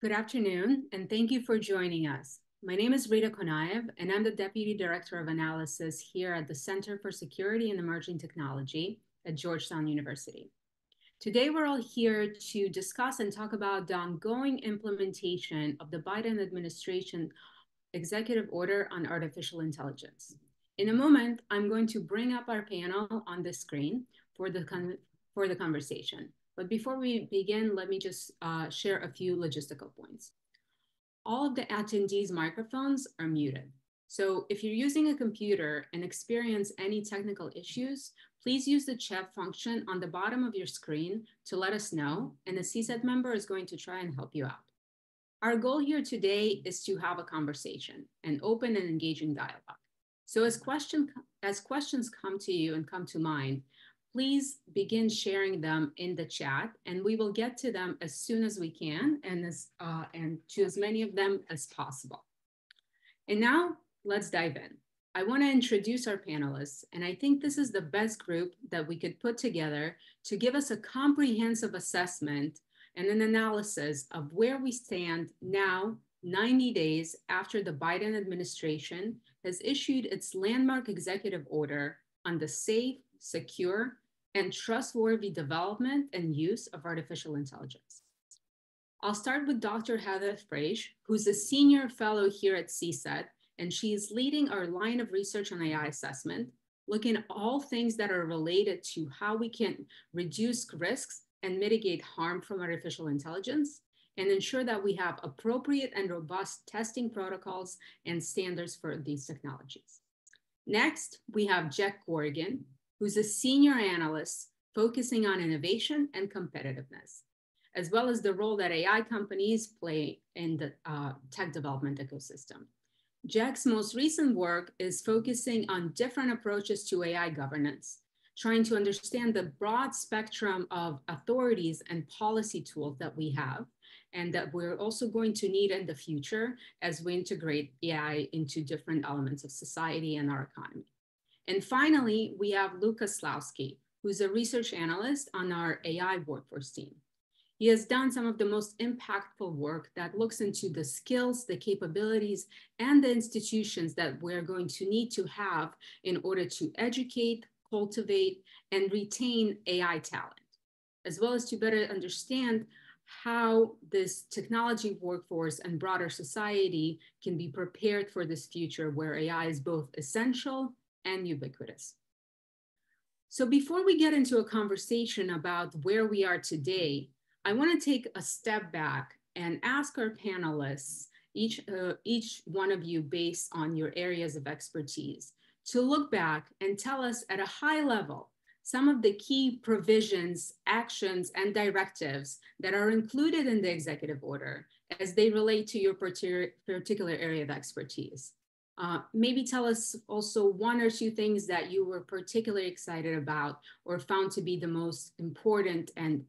Good afternoon, and thank you for joining us. My name is Rita Konaev, and I'm the Deputy Director of Analysis here at the Center for Security and Emerging Technology at Georgetown University. Today, we're all here to discuss and talk about the ongoing implementation of the Biden administration executive order on artificial intelligence. In a moment, I'm going to bring up our panel on the screen for the conversation. But before we begin, let me just share a few logistical points. All of the attendees' microphones are muted. So if you're using a computer and experience any technical issues, please use the chat function on the bottom of your screen to let us know, and a CSET member is going to try and help you out. Our goal here today is to have a conversation, an open and engaging dialogue. So as questions come to you and come to mind, please begin sharing them in the chat, and we will get to them as soon as we can and to as many of them as possible. And now let's dive in. I want to introduce our panelists, and I think this is the best group that we could put together to give us a comprehensive assessment and an analysis of where we stand now, 90 days after the Biden administration has issued its landmark executive order on the safe, secure, and trustworthy development and use of artificial intelligence. I'll start with Dr. Heather Fraiche, who's a senior fellow here at CSET, and she is leading our line of research on AI assessment, looking at all things that are related to how we can reduce risks and mitigate harm from artificial intelligence, and ensure that we have appropriate and robust testing protocols and standards for these technologies. Next, we have Jack Corrigan, who's a senior analyst focusing on innovation and competitiveness, as well as the role that AI companies play in the tech development ecosystem. Jack's most recent work is focusing on different approaches to AI governance, trying to understand the broad spectrum of authorities and policy tools that we have, and that we're also going to need in the future as we integrate AI into different elements of society and our economy. And finally, we have Luke Koslowski, who's a research analyst on our AI workforce team. He has done some of the most impactful work that looks into the skills, the capabilities, and the institutions that we're going to need to have in order to educate, cultivate, and retain AI talent, as well as to better understand how this technology workforce and broader society can be prepared for this future where AI is both essential and ubiquitous. So before we get into a conversation about where we are today, I want to take a step back and ask our panelists, each one of you based on your areas of expertise, to look back and tell us at a high level some of the key provisions, actions, and directives that are included in the executive order as they relate to your particular area of expertise. Maybe tell us also one or two things that you were particularly excited about or found to be the most important and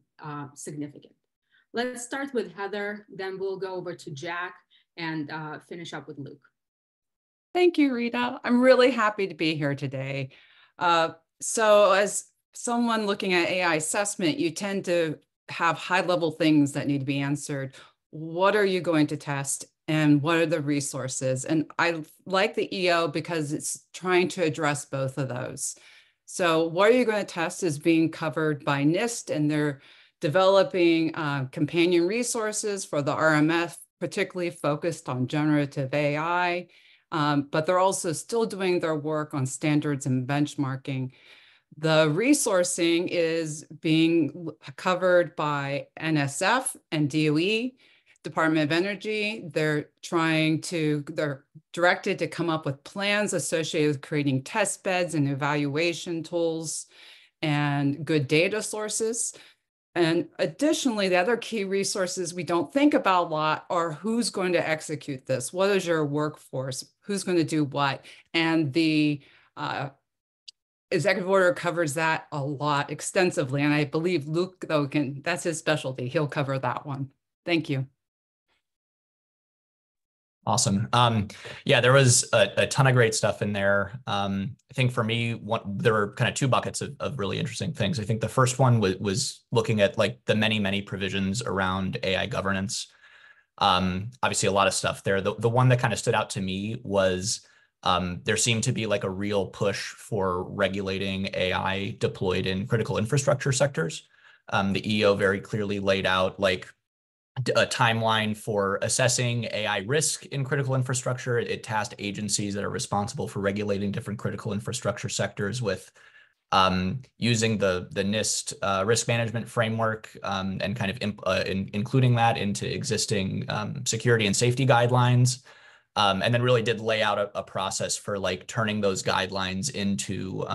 significant. Let's start with Heather, then we'll go over to Jack and finish up with Luke. Thank you, Rita. I'm really happy to be here today. So as someone looking at AI assessment, you tend to have high-level things that need to be answered. What are you going to test? And what are the resources? And I like the EO because it's trying to address both of those. So what are you going to test is being covered by NIST, and they're developing companion resources for the RMF, particularly focused on generative AI, but they're also still doing their work on standards and benchmarking. The resourcing is being covered by NSF and DOE, Department of Energy. They're directed to come up with plans associated with creating test beds and evaluation tools and good data sources. And additionally, the other key resources we don't think about a lot are who's going to execute this? What is your workforce? Who's going to do what? And the executive order covers that a lot extensively. And I believe Luke, though, that's his specialty. He'll cover that one. Thank you. Awesome. Yeah, there was a ton of great stuff in there. I think for me, there were kind of two buckets of really interesting things. I think the first one was looking at like the many provisions around AI governance. Obviously, a lot of stuff there. The one that kind of stood out to me was there seemed to be like a real push for regulating AI deployed in critical infrastructure sectors. The EO very clearly laid out like a timeline for assessing AI risk in critical infrastructure. It tasked agencies that are responsible for regulating different critical infrastructure sectors with using the NIST risk management framework and kind of including that into existing security and safety guidelines. And then really did lay out a process for like turning those guidelines into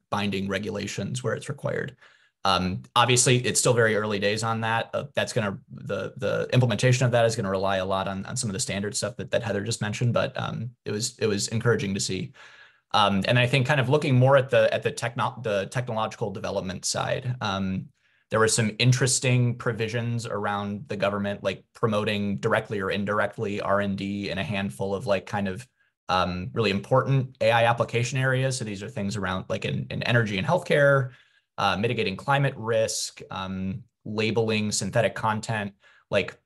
binding regulations where it's required. Obviously, it's still very early days on that. That's going to the implementation of that is going to rely a lot on some of the standard stuff that Heather just mentioned. But it was encouraging to see. And I think kind of looking more at the technological development side, there were some interesting provisions around the government, like promoting directly or indirectly R&D in a handful of like kind of really important AI application areas. So these are things around like in energy and healthcare, mitigating climate risk, labeling synthetic content, like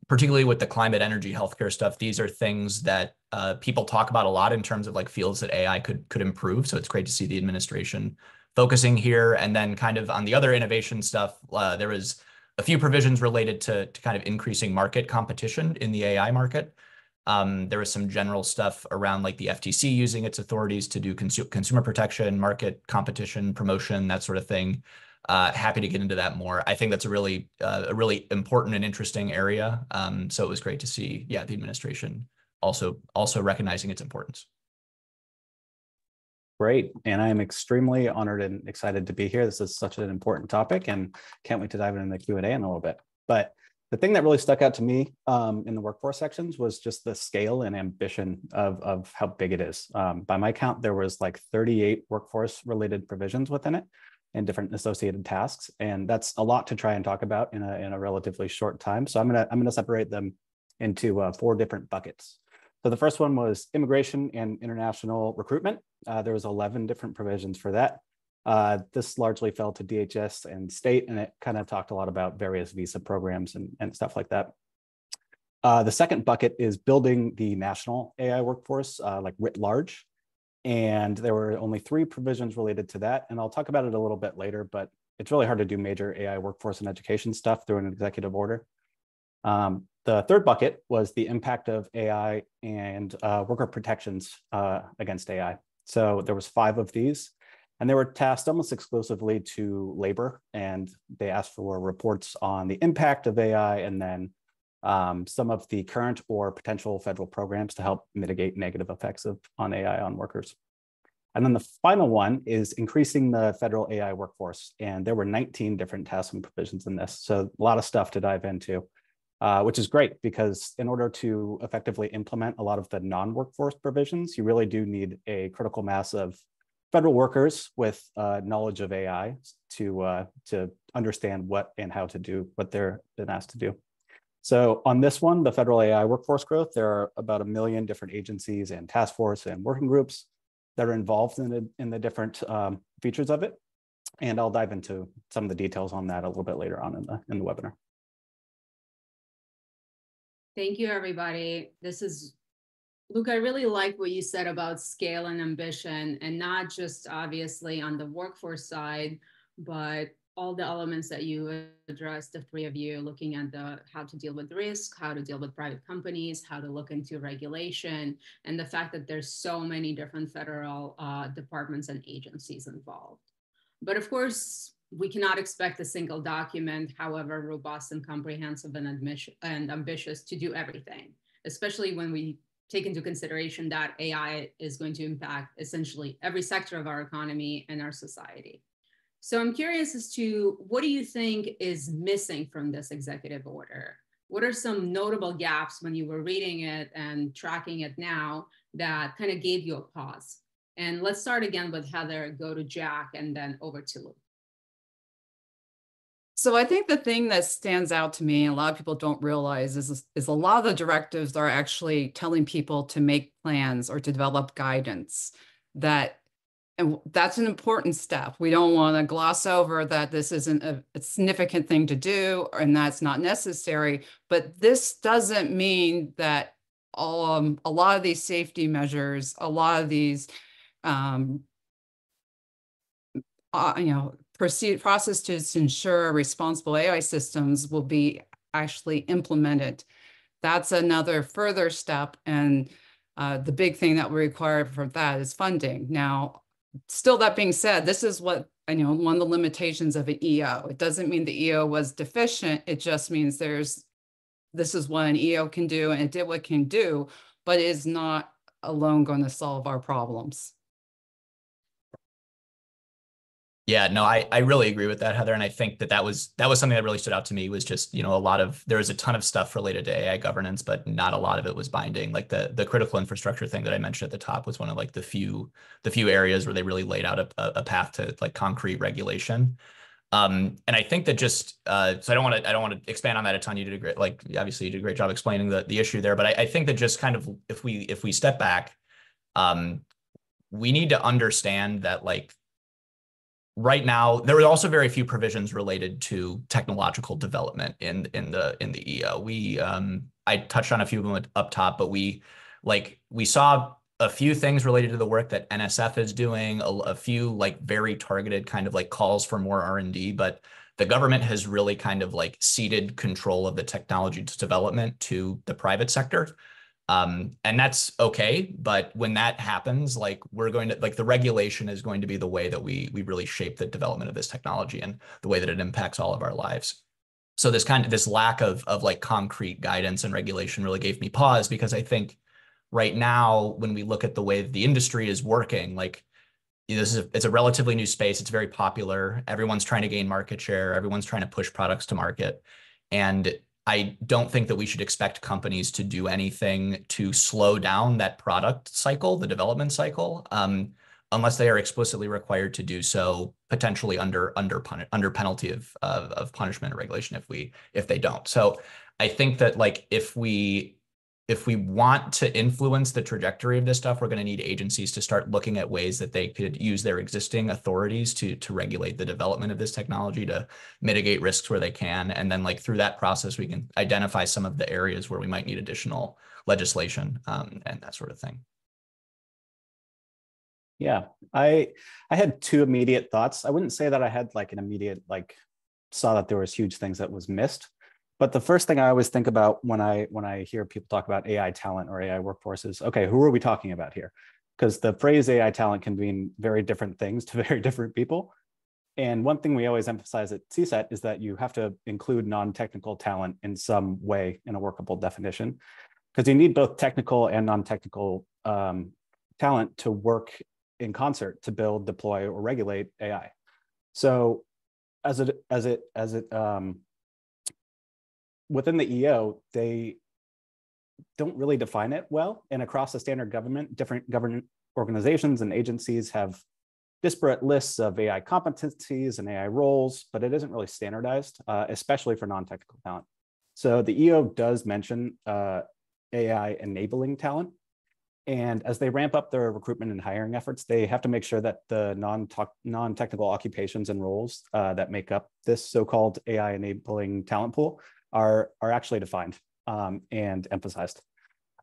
particularly with the climate, energy, healthcare stuff. These are things that people talk about a lot in terms of like fields that AI could improve. So it's great to see the administration focusing here. And then kind of on the other innovation stuff, there was a few provisions related to kind of increasing market competition in the AI market. There was some general stuff around like the FTC using its authorities to do consumer protection, market competition, promotion, that sort of thing. Happy to get into that more. I think that's a really important and interesting area. So it was great to see, yeah, the administration also recognizing its importance. Great. And I am extremely honored and excited to be here. This is such an important topic and can't wait to dive into the Q&A in a little bit. But the thing that really stuck out to me in the workforce sections was just the scale and ambition of how big it is. By my count, there was like 38 workforce related provisions within it and different associated tasks. And that's a lot to try and talk about in a relatively short time. So I'm gonna separate them into 4 different buckets. So the first one was immigration and international recruitment. There was 11 different provisions for that. This largely fell to DHS and state, and it kind of talked a lot about various visa programs and stuff like that. The second bucket is building the national AI workforce, like writ large. And there were only 3 provisions related to that. And I'll talk about it a little bit later, but it's really hard to do major AI workforce and education stuff through an executive order. The third bucket was the impact of AI and worker protections against AI. So there was 5 of these, and they were tasked almost exclusively to labor, and they asked for reports on the impact of AI and then some of the current or potential federal programs to help mitigate negative effects on AI on workers. And then the final one is increasing the federal AI workforce. And there were 19 different tasks and provisions in this. So a lot of stuff to dive into, which is great because in order to effectively implement a lot of the non-workforce provisions, you really do need a critical mass of federal workers with knowledge of AI to understand what and how to do what they're been asked to do. So on this one, the federal AI workforce growth, there are about 1 million different agencies and task force and working groups that are involved in the different features of it. And I'll dive into some of the details on that a little bit later on in the webinar. Thank you, everybody. Luke, I really like what you said about scale and ambition, and not just obviously on the workforce side, but all the elements that you addressed, the 3 of you, looking at how to deal with risk, how to deal with private companies, how to look into regulation, and the fact that there's so many different federal departments and agencies involved. But of course, we cannot expect a single document, however robust and comprehensive and ambitious, to do everything, especially when we take into consideration that AI is going to impact essentially every sector of our economy and our society. So I'm curious as to what do you think is missing from this executive order? What are some notable gaps when you were reading it and tracking it now that kind of gave you a pause? And let's start again with Heather, go to Jack, and then over to Luke. So I think the thing that stands out to me, and a lot of people don't realize, is a lot of the directives are actually telling people to make plans or to develop guidance that And that's an important step. We don't want to gloss over that this isn't a significant thing to do and that's not necessary. But this doesn't mean that a lot of these safety measures, a lot of these process to ensure responsible AI systems will be actually implemented. That's another further step. And the big thing that we require for that is funding. Now, still, that being said, this is what, one of the limitations of an EO. It doesn't mean the EO was deficient. It just means this is what an EO can do, and it did what it can do, but it is not alone going to solve our problems. Yeah, no, I really agree with that, Heather. And I think that was something that really stood out to me was just, there was a ton of stuff related to AI governance, but not a lot of it was binding. Like the critical infrastructure thing that I mentioned at the top was one of like the few areas where they really laid out a path to like concrete regulation. And I think that just so I don't want to expand on that a ton. You did a great, like obviously you did a great job explaining the issue there. But I think that just kind of if we step back, we need to understand that like right now, there are also very few provisions related to technological development in the EO. I touched on a few of them up top, but we saw a few things related to the work that NSF is doing, a few like very targeted kind of like calls for more R&D, but the government has really kind of like ceded control of the technology development to the private sector. And that's okay. But when that happens, like the regulation is going to be the way that we really shape the development of this technology and the way that it impacts all of our lives. So this lack of like concrete guidance and regulation really gave me pause, because I think right now, when we look at the way that the industry is working, like it's a relatively new space. It's very popular. Everyone's trying to gain market share. Everyone's trying to push products to market. And I don't think that we should expect companies to do anything to slow down that product cycle, the development cycle, unless they are explicitly required to do so, potentially under penalty of punishment or regulation if they don't. So I think that like if we want to influence the trajectory of this stuff, we're going to need agencies to start looking at ways that they could use their existing authorities to regulate the development of this technology, to mitigate risks where they can. And then like through that process, we can identify some of the areas where we might need additional legislation and that sort of thing. Yeah, I had two immediate thoughts. I wouldn't say that I had like an immediate, like saw that there was huge things that was missed. But the first thing I always think about when I hear people talk about AI talent or AI workforce is, okay, who are we talking about here? Because the phrase AI talent can mean very different things to very different people. And one thing we always emphasize at CSET is that you have to include non-technical talent in some way in a workable definition, because you need both technical and non-technical talent to work in concert to build, deploy, or regulate AI. So within the EO, they don't really define it well. And across the standard government, different government organizations and agencies have disparate lists of AI competencies and AI roles, but it isn't really standardized, especially for non-technical talent. So the EO does mention AI enabling talent. And as they ramp up their recruitment and hiring efforts, they have to make sure that the non-technical occupations and roles that make up this so-called AI enabling talent pool are actually defined and emphasized.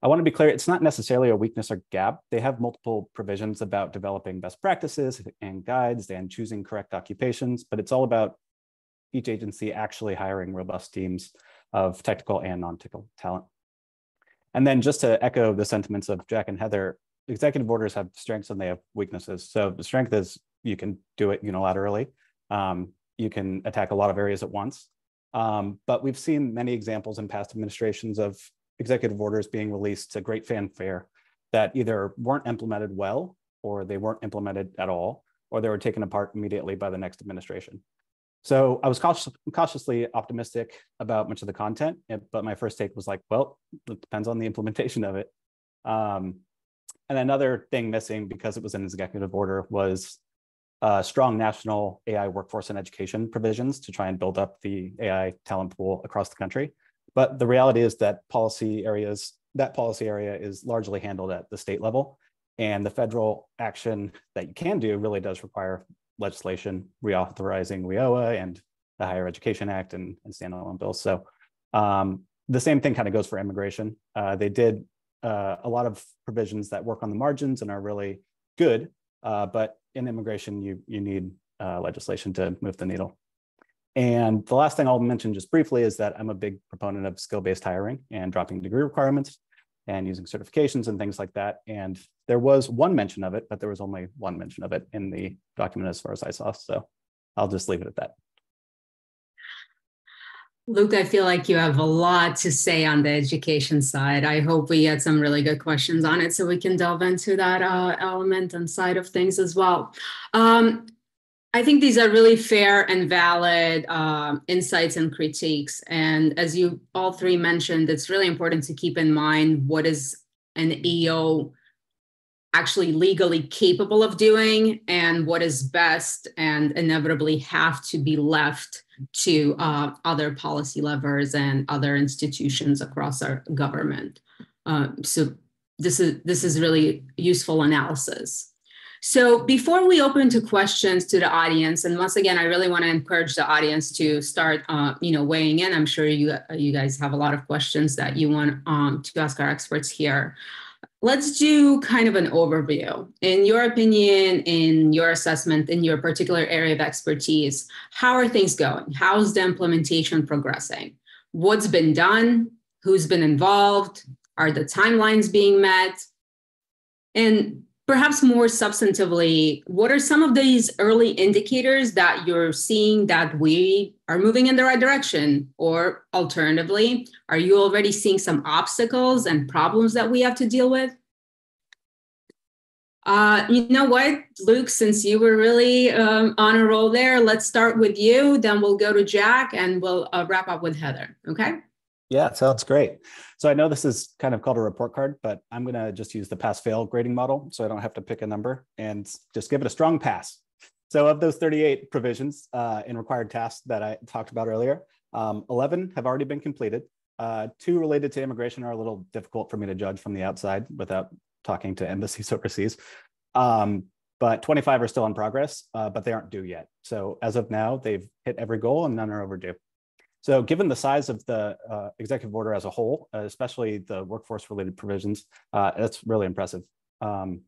I want to be clear, it's not necessarily a weakness or gap. They have multiple provisions about developing best practices and guides and choosing correct occupations, but it's all about each agency actually hiring robust teams of technical and non-technical talent. And then just to echo the sentiments of Jack and Heather, executive orders have strengths and they have weaknesses. So the strength is you can do it unilaterally. You can attack a lot of areas at once. But we've seen many examples in past administrations of executive orders being released to great fanfare that either weren't implemented well, or they weren't implemented at all, or they were taken apart immediately by the next administration. So I was cautiously optimistic about much of the content, but my first take was like, well, it depends on the implementation of it. And another thing missing, because it was an executive order, was strong national AI workforce and education provisions to try and build up the AI talent pool across the country. But the reality is that policy area is largely handled at the state level. And the federal action that you can do really does require legislation reauthorizing WIOA and the Higher Education Act and standalone bills. So the same thing kind of goes for immigration. They did a lot of provisions that work on the margins and are really good, but in immigration, you need legislation to move the needle. And the last thing I'll mention just briefly is that I'm a big proponent of skill-based hiring and dropping degree requirements and using certifications and things like that. And there was one mention of it, but there was only one mention of it in the document as far as I saw. So I'll just leave it at that. Luke, I feel like you have a lot to say on the education side. I hope we get some really good questions on it so we can delve into that element and side of things as well. I think these are really fair and valid insights and critiques. And as you all three mentioned, it's really important to keep in mind what is an EO actually legally capable of doing and what is best and inevitably have to be left to other policy levers and other institutions across our government. So this is really useful analysis. So before we open to questions to the audience, and once again, I really want to encourage the audience to start, weighing in. I'm sure you guys have a lot of questions that you want to ask our experts here. Let's do kind of an overview. In your opinion, in your assessment, in your particular area of expertise, how are things going? How's the implementation progressing? What's been done? Who's been involved? Are the timelines being met? And perhaps more substantively, what are some of these early indicators that you're seeing that we are moving in the right direction? Or alternatively, are you already seeing some obstacles and problems that we have to deal with? You know what, Luke, since you were really on a roll there, let's start with you, then we'll go to Jack and we'll wrap up with Heather, okay? Yeah, sounds great. So I know this is kind of called a report card, but I'm going to just use the pass-fail grading model so I don't have to pick a number and just give it a strong pass. So of those 38 provisions in required tasks that I talked about earlier, 11 have already been completed. 2 related to immigration are a little difficult for me to judge from the outside without talking to embassies overseas. But 25 are still in progress, but they aren't due yet. So as of now, they've hit every goal and none are overdue. So given the size of the executive order as a whole, especially the workforce-related provisions, that's really impressive. On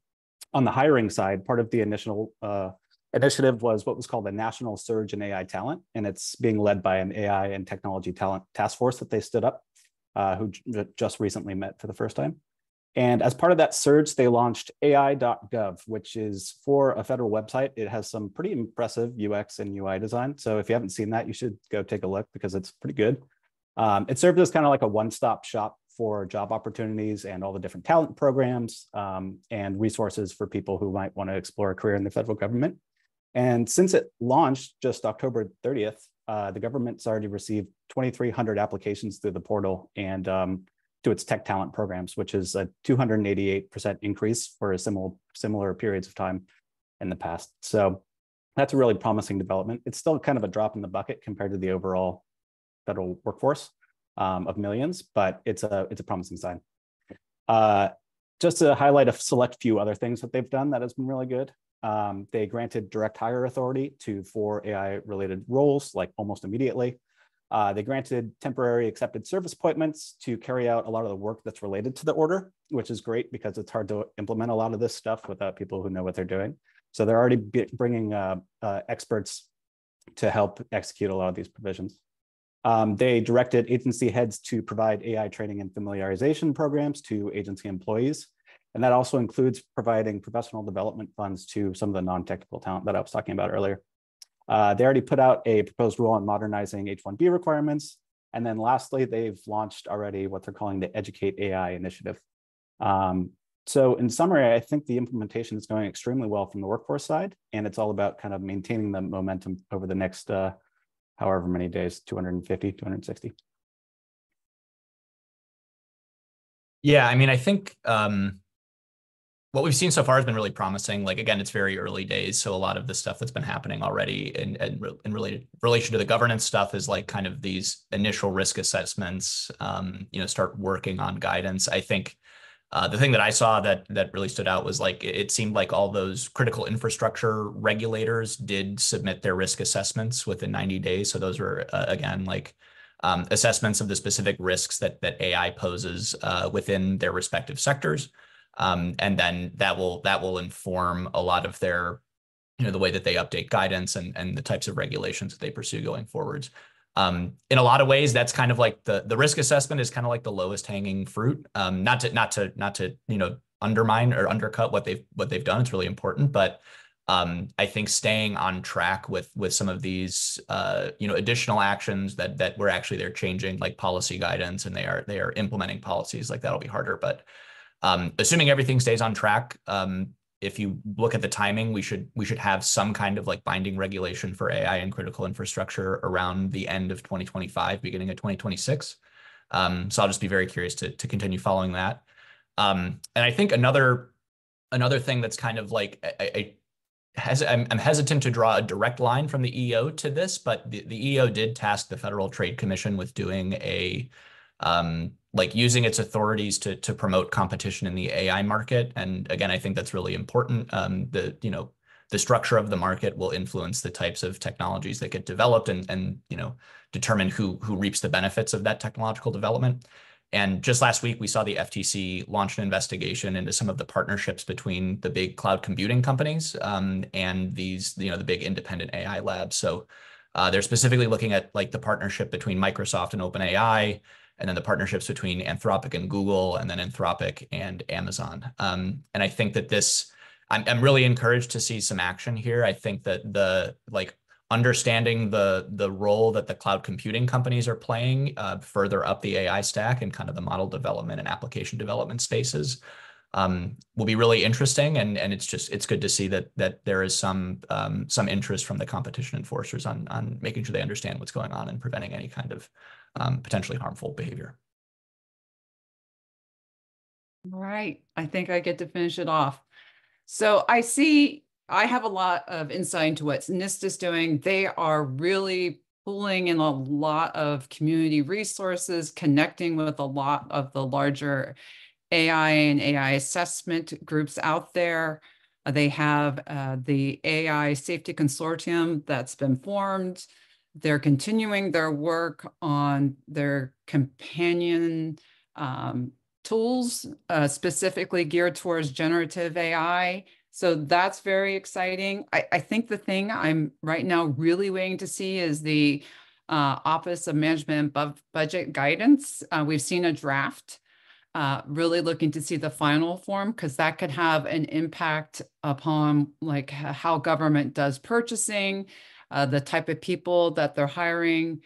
the hiring side, part of the initial initiative was what was called the National Surge in AI Talent, and it's being led by an AI and Technology Talent Task Force that they stood up, who just recently met for the first time. And as part of that surge, they launched AI.gov, which is for a federal website. It has some pretty impressive UX and UI design. So if you haven't seen that, you should go take a look because it's pretty good. It served as kind of like a one-stop shop for job opportunities and all the different talent programs and resources for people who might want to explore a career in the federal government. And since it launched just October 30th, the government's already received 2,300 applications through the portal and to its tech talent programs, which is a 288% increase for a similar periods of time in the past. So that's a really promising development. It's still kind of a drop in the bucket compared to the overall federal workforce of millions, but it's a promising sign. Just to highlight a select few other things that they've done that has been really good. They granted direct hire authority to 4 AI-related roles, like almost immediately. They granted temporary accepted service appointments to carry out a lot of the work that's related to the order, which is great because it's hard to implement a lot of this stuff without people who know what they're doing. So they're already bringing experts to help execute a lot of these provisions. They directed agency heads to provide AI training and familiarization programs to agency employees. And that also includes providing professional development funds to some of the non-technical talent that I was talking about earlier. They already put out a proposed rule on modernizing H-1B requirements. And then lastly, they've launched already what they're calling the Educate AI initiative. So in summary, I think the implementation is going extremely well from the workforce side, and it's all about kind of maintaining the momentum over the next however many days, 250, 260. Yeah, I mean, I think what we've seen so far has been really promising. Like, again, it's very early days. So a lot of the stuff that's been happening already in relation to the governance stuff is like kind of these initial risk assessments, start working on guidance. I think The thing that I saw that really stood out was like it seemed like all those critical infrastructure regulators did submit their risk assessments within 90 days. So those were again like assessments of the specific risks that AI poses within their respective sectors, and then that will inform a lot of their the way that they update guidance and the types of regulations that they pursue going forwards. In a lot of ways, that's kind of like the risk assessment is kind of like the lowest hanging fruit. Not to undermine or undercut what they've done. It's really important, but I think staying on track with some of these additional actions that they're changing, like policy guidance, and they are implementing policies, like that'll be harder. But assuming everything stays on track, if you look at the timing, we should have some kind of like binding regulation for AI and critical infrastructure around the end of 2025, beginning of 2026. So I'll just be very curious to continue following that. And I think another thing that's kind of like I'm hesitant to draw a direct line from the EO to this, but the EO did task the Federal Trade Commission with doing a like using its authorities to promote competition in the AI market. And again, I think that's really important. The structure of the market will influence the types of technologies that get developed and determine who reaps the benefits of that technological development. And just last week, we saw the FTC launch an investigation into some of the partnerships between the big cloud computing companies and these, the big independent AI labs. So they're specifically looking at like the partnership between Microsoft and OpenAI, and then the partnerships between Anthropic and Google, and then Anthropic and Amazon. And I think that I'm really encouraged to see some action here. I think that understanding the role that the cloud computing companies are playing further up the AI stack and kind of the model development and application development spaces will be really interesting. And it's good to see that there is some interest from the competition enforcers on making sure they understand what's going on and preventing any kind of potentially harmful behavior. All right, I think I get to finish it off. So I have a lot of insight into what NIST is doing. They are really pulling in a lot of community resources, connecting with a lot of the larger AI and AI assessment groups out there. They have the AI Safety Consortium that's been formed. They're continuing their work on their companion tools, specifically geared towards generative AI. So that's very exciting. I think the thing I'm right now really waiting to see is the Office of Management and Budget Guidance. We've seen a draft, really looking to see the final form, because that could have an impact upon like how government does purchasing, the type of people that they're hiring.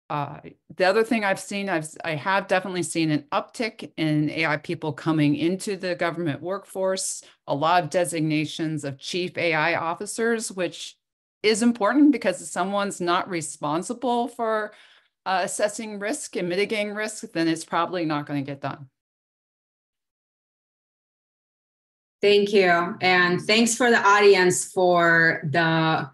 The other thing I've seen, I have definitely seen an uptick in AI people coming into the government workforce, a lot of designations of chief AI officers, which is important because if someone's not responsible for assessing risk and mitigating risk, then it's probably not going to get done. Thank you. And thanks for the audience for the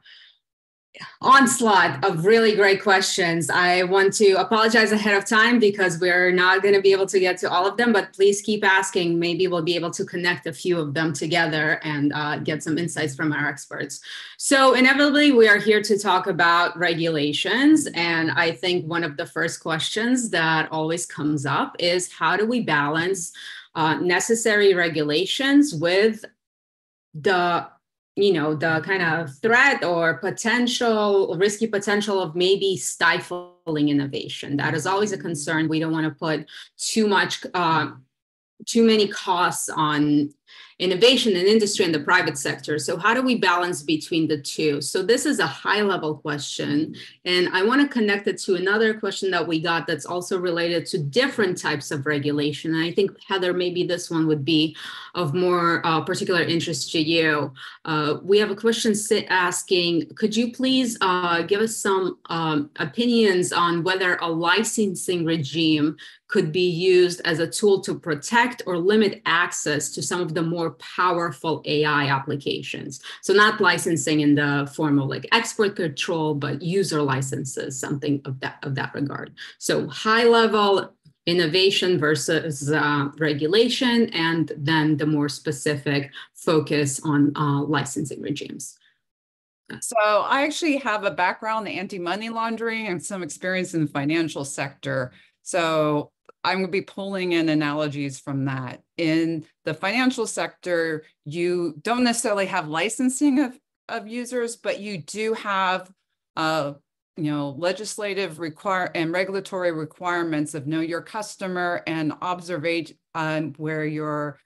onslaught of really great questions. I want to apologize ahead of time because we're not going to be able to get to all of them, but please keep asking. Maybe we'll be able to connect a few of them together and get some insights from our experts. So inevitably, we are here to talk about regulations. And I think one of the first questions that always comes up is how do we balance necessary regulations with the kind of threat or risky potential of maybe stifling innovation. That is always a concern. We don't want to put too many costs on innovation in industry and the private sector. So how do we balance between the two? So this is a high-level question, and I want to connect it to another question that we got that's also related to different types of regulation. And I think, Heather, maybe this one would be of more particular interest to you. We have a question asking, could you please give us some opinions on whether a licensing regime could be used as a tool to protect or limit access to some of the more powerful AI applications? So not licensing in the form of like export control, but user licenses, something of that regard. So high level, innovation versus regulation, and then the more specific focus on licensing regimes. So I actually have a background in anti-money laundering and some experience in the financial sector. So I'm going to be pulling in analogies from that. In the financial sector, you don't necessarily have licensing of users, but you do have legislative and regulatory requirements of know your customer and observation where your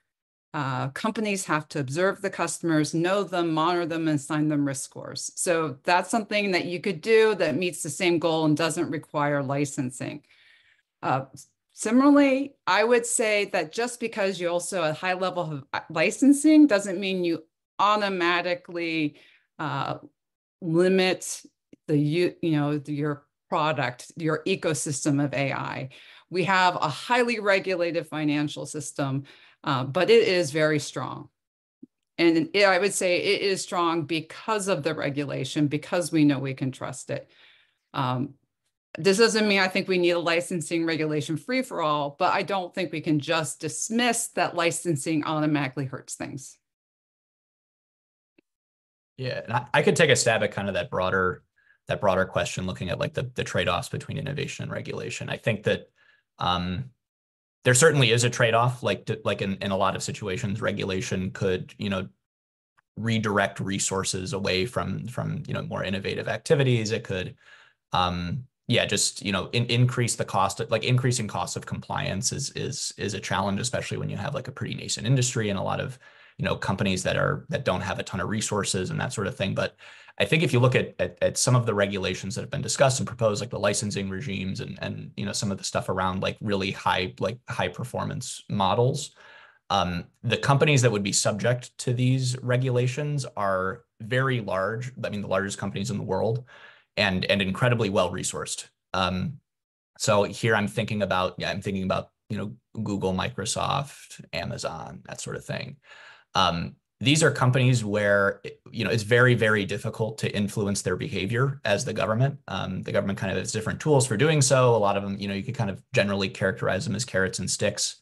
companies have to observe the customers, know them, monitor them, and assign them risk scores. So that's something that you could do that meets the same goal and doesn't require licensing. Similarly, I would say that just because you also a high level of licensing doesn't mean you automatically limit your product, your ecosystem of AI. We have a highly regulated financial system, but it is very strong. And I would say it is strong because of the regulation, because we know we can trust it. This doesn't mean I think we need a licensing regulation free for all, but I don't think we can just dismiss that licensing automatically hurts things. Yeah, and I could take a stab at kind of that broader question, looking at like the trade-offs between innovation and regulation. I think that there certainly is a trade-off, like in a lot of situations, regulation could, redirect resources away from more innovative activities. It could, increase the cost, like increasing costs of compliance is a challenge, especially when you have like a pretty nascent industry and a lot of companies that don't have a ton of resources and that sort of thing. But I think if you look at some of the regulations that have been discussed and proposed, like the licensing regimes and some of the stuff around like really high performance models, the companies that would be subject to these regulations are very large. I mean, the largest companies in the world, and incredibly well resourced. So here I'm thinking about Google, Microsoft, Amazon, that sort of thing. These are companies where it's very, very difficult to influence their behavior as the government. The government kind of has different tools for doing so. A lot of them, you could kind of generally characterize them as carrots and sticks.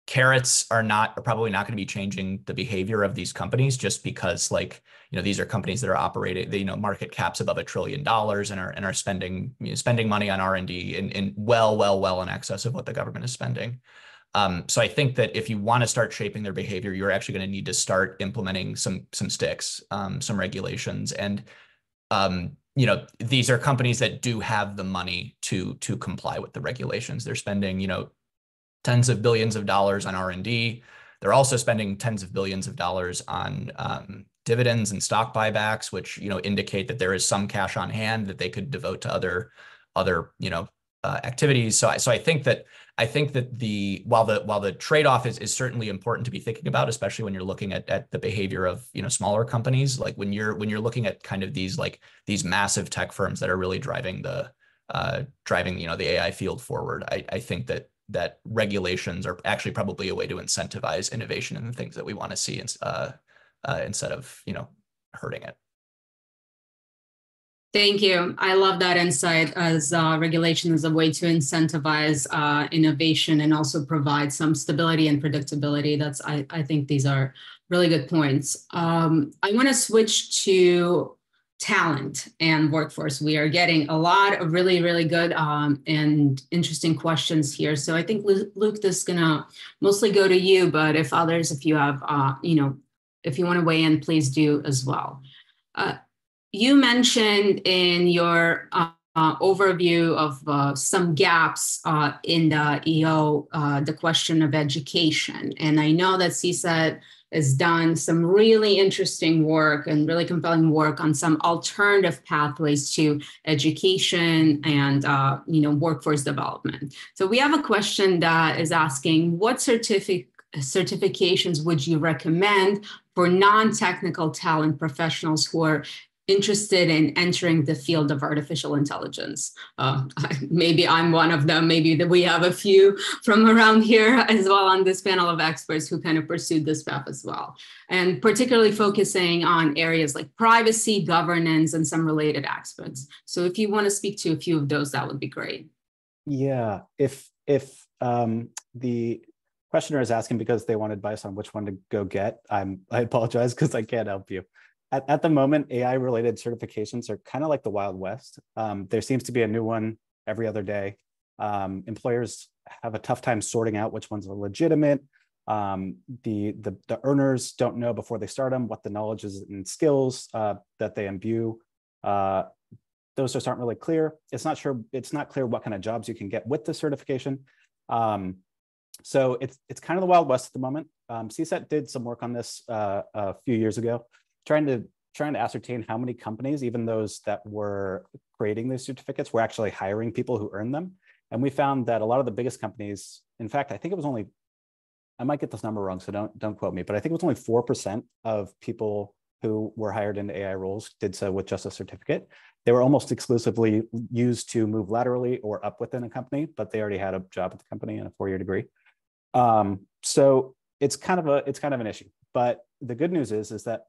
Carrots are probably not going to be changing the behavior of these companies just because these are companies that are operating, market caps above $1 trillion and are spending money on R&D in well in excess of what the government is spending. So I think that if you want to start shaping their behavior, you're actually going to need to start implementing some sticks, some regulations. And, these are companies that do have the money to comply with the regulations. They're spending, tens of billions of dollars on R&D. They're also spending tens of billions of dollars on dividends and stock buybacks, which, indicate that there is some cash on hand that they could devote to other activities. So I think that while the trade-off is certainly important to be thinking about, especially when you're looking at the behavior of smaller companies, like when you're looking at kind of these massive tech firms that are really driving the AI field forward, I think that regulations are actually probably a way to incentivize innovation and the things that we want to see instead of hurting it. Thank you. I love that insight, as regulation is a way to incentivize innovation and also provide some stability and predictability. I think these are really good points. I want to switch to talent and workforce. We are getting a lot of really, really good and interesting questions here. So I think, Luke, this is going to mostly go to you, but if you have, if you want to weigh in, please do as well. You mentioned in your overview of some gaps in the EO, the question of education. And I know that CSET has done some really interesting work and really compelling work on some alternative pathways to education and workforce development. So we have a question that is asking, what certifications would you recommend for non-technical talent professionals who are interested in entering the field of artificial intelligence? Maybe I'm one of them. Maybe we have a few from around here as well on this panel of experts who kind of pursued this path as well. And particularly focusing on areas like privacy, governance, and some related aspects. So if you want to speak to a few of those, that would be great. Yeah, if if the questioner is asking because they want advice on which one to go get, I apologize because I can't help you. At the moment, AI-related certifications are kind of like the Wild West. There seems to be a new one every other day. Employers have a tough time sorting out which ones are legitimate. The earners don't know before they start them what the knowledge is and skills that they imbue. Those just aren't really clear. It's not clear what kind of jobs you can get with the certification. So it's kind of the Wild West at the moment. CSET did some work on this a few years ago, trying to ascertain how many companies, even those that were creating these certificates, were actually hiring people who earned them. And we found that a lot of the biggest companies, in fact, I think it was only, I might get this number wrong, so don't quote me, but I think it was only 4% of people who were hired into AI roles did so with just a certificate. They were almost exclusively used to move laterally or up within a company, but they already had a job at the company and a 4-year degree. So it's kind of an issue. But the good news is that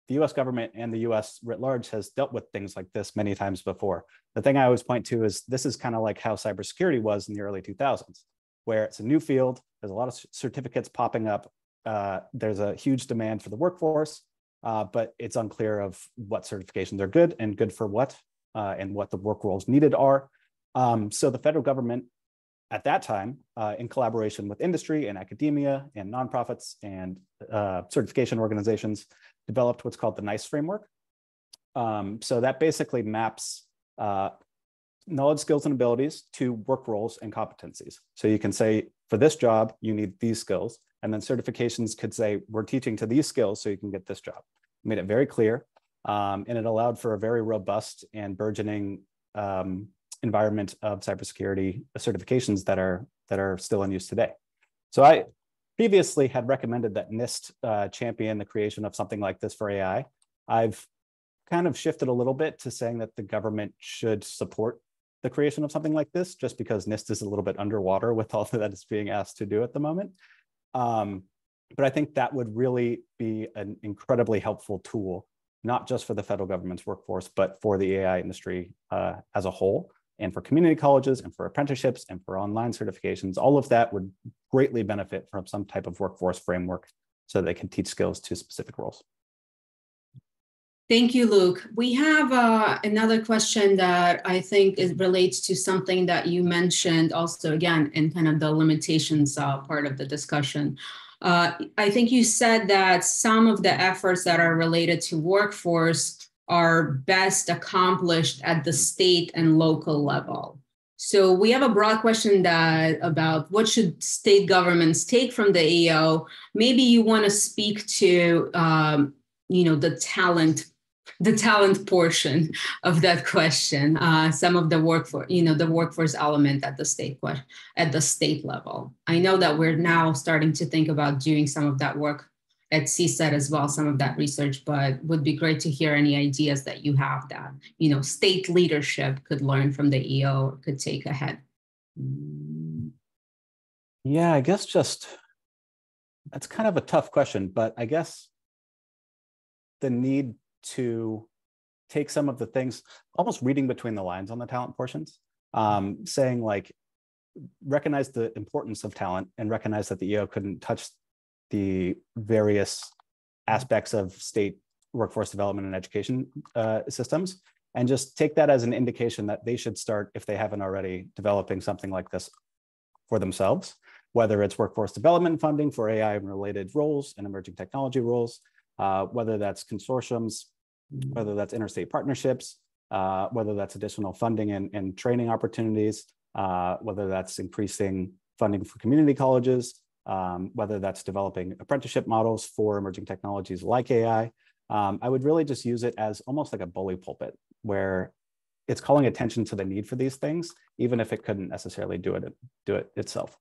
the US government and the US writ large has dealt with things like this many times before. The thing I always point to is this is kind of like how cybersecurity was in the early 2000s, where it's a new field. There's a lot of certificates popping up. There's a huge demand for the workforce, but it's unclear of what certifications are good and good for what, and what the work roles needed are. So the federal government at that time, in collaboration with industry and academia and nonprofits and certification organizations, developed what's called the NICE framework. So that basically maps knowledge, skills, and abilities to work roles and competencies. So you can say, for this job, you need these skills. And then certifications could say, we're teaching to these skills so you can get this job. Made it very clear. And it allowed for a very robust and burgeoning environment of cybersecurity certifications that are still in use today. So I previously had recommended that NIST champion the creation of something like this for AI. I've kind of shifted a little bit to saying that the government should support the creation of something like this, just because NIST is a little bit underwater with all that it's being asked to do at the moment. But I think that would really be an incredibly helpful tool, not just for the federal government's workforce, but for the AI industry as a whole, and for community colleges and for apprenticeships and for online certifications. All of that would greatly benefit from some type of workforce framework so they can teach skills to specific roles. Thank you, Luke. We have another question that I think relates to something that you mentioned also, again, in kind of the limitations part of the discussion. I think you said that some of the efforts that are related to workforce are best accomplished at the state and local level. So we have a broad question about what should state governments take from the EO. Maybe you want to speak to the talent portion of that question, some of the workforce element at the state level. I know that we're now starting to think about doing some of that work at CSET as well, some of that research, but would be great to hear any ideas that you have that, state leadership could learn from the EO, or could take ahead. Yeah, I guess that's kind of a tough question, but I guess the need to take some of the things, almost reading between the lines on the talent portions, saying like, recognize the importance of talent and recognize that the EO couldn't touch the various aspects of state workforce development and education systems, and just take that as an indication that they should start, if they haven't already, developing something like this for themselves, whether it's workforce development funding for AI related roles and emerging technology roles, whether that's consortiums, whether that's interstate partnerships, whether that's additional funding and training opportunities, whether that's increasing funding for community colleges, whether that's developing apprenticeship models for emerging technologies like AI. I would really just use it as almost like a bully pulpit, where it's calling attention to the need for these things, even if it couldn't necessarily do it itself.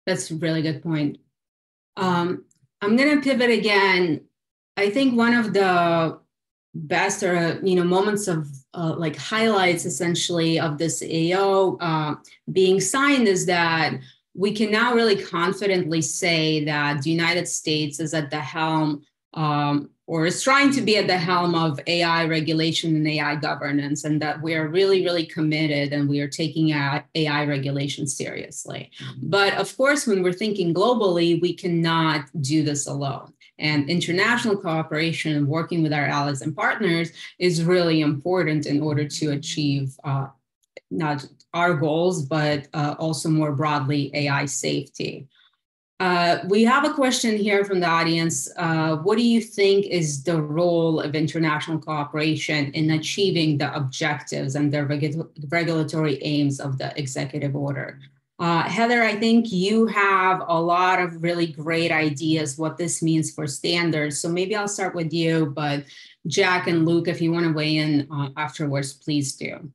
That's a really good point. I'm going to pivot again. I think one of the best moments of like highlights essentially of this AO being signed is that we can now really confidently say that the United States is at the helm or is trying to be at the helm of AI regulation and AI governance, and that we are really, really committed and we are taking AI regulation seriously. But of course, when we're thinking globally, we cannot do this alone. And international cooperation and working with our allies and partners is really important in order to achieve not our goals, but also more broadly AI safety. We have a question here from the audience. What do you think is the role of international cooperation in achieving the objectives and the regulatory aims of the executive order? Heather, I think you have a lot of really great ideas what this means for standards. So maybe I'll start with you, but Jack and Luke, if you want to weigh in afterwards, please do.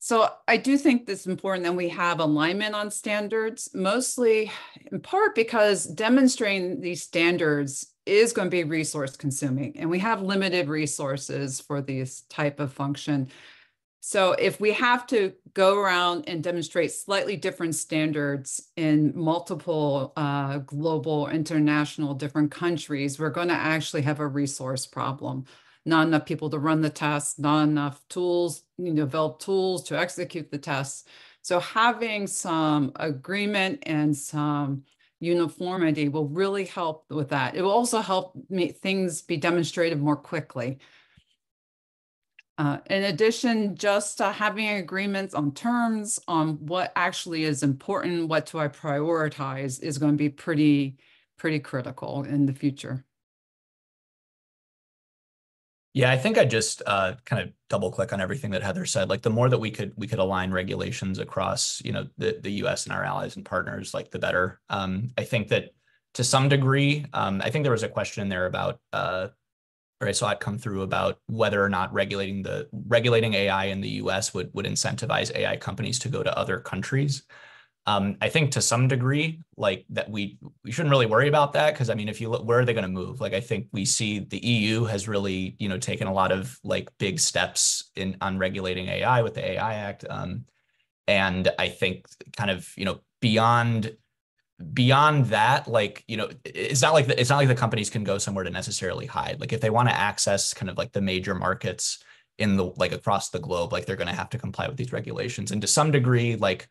So I do think it's important that we have alignment on standards, mostly in part because demonstrating these standards is going to be resource consuming, and we have limited resources for this type of function. So if we have to go around and demonstrate slightly different standards in multiple global, international, different countries, we're going to actually have a resource problem. Not enough people to run the tests, not enough tools, develop tools to execute the tests. So having some agreement and some uniformity will really help with that. It will also help make things be demonstrated more quickly. In addition, just having agreements on terms on what actually is important, what do I prioritize, is going to be pretty critical in the future. Yeah, I think I just kind of double click on everything that Heather said. Like the more that we could align regulations across, the U.S. and our allies and partners, like the better. I think that to some degree, I think there was a question in there about, or I saw it come through about whether or not regulating AI in the U.S. would incentivize AI companies to go to other countries. I think to some degree, like that we shouldn't really worry about that, because I mean, if you look, where are they going to move? Like, I think we see the EU has really, taken a lot of like big steps on regulating AI with the AI Act. And I think kind of, beyond that, like, it's not like the companies can go somewhere to necessarily hide. Like if they want to access kind of like the major markets in the, like across the globe, like they're going to have to comply with these regulations. And to some degree, like,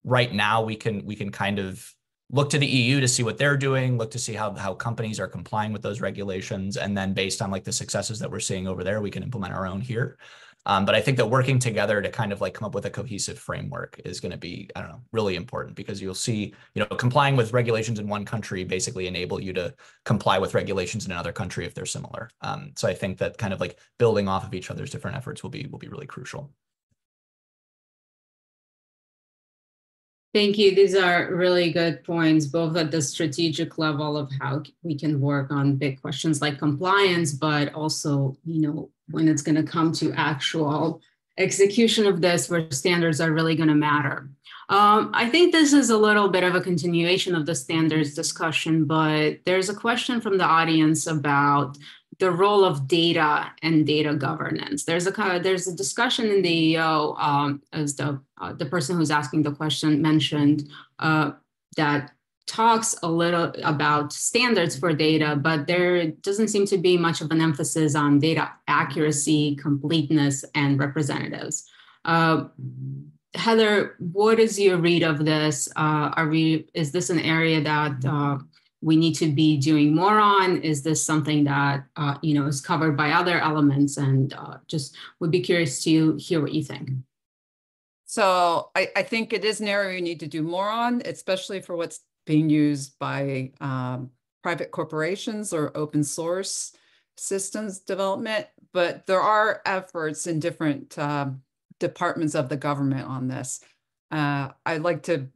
right now, we can kind of look to the EU to see what they're doing, look to see how companies are complying with those regulations. And then based on like the successes that we're seeing over there, we can implement our own here. But I think that working together to kind of like come up with a cohesive framework is going to be, I don't know, really important, because you'll see, complying with regulations in one country basically enable you to comply with regulations in another country if they're similar. So I think that kind of like building off of each other's different efforts will be really crucial. Thank you. These are really good points, both at the strategic level of how we can work on big questions like compliance, but also, when it's going to come to actual execution of this, where standards are really going to matter. I think this is a little bit of a continuation of the standards discussion, but there's a question from the audience about the role of data and data governance. There's a discussion in the EO, as the person who's asking the question mentioned, that talks a little about standards for data, but there doesn't seem to be much of an emphasis on data accuracy, completeness, and representatives. Heather, what is your read of this? Is this an area that we need to be doing more on? Is this something that is covered by other elements? And just would be curious to hear what you think. So I think it is an area we need to do more on, especially for what's being used by private corporations or open source systems development. But there are efforts in different departments of the government on this. I'd like to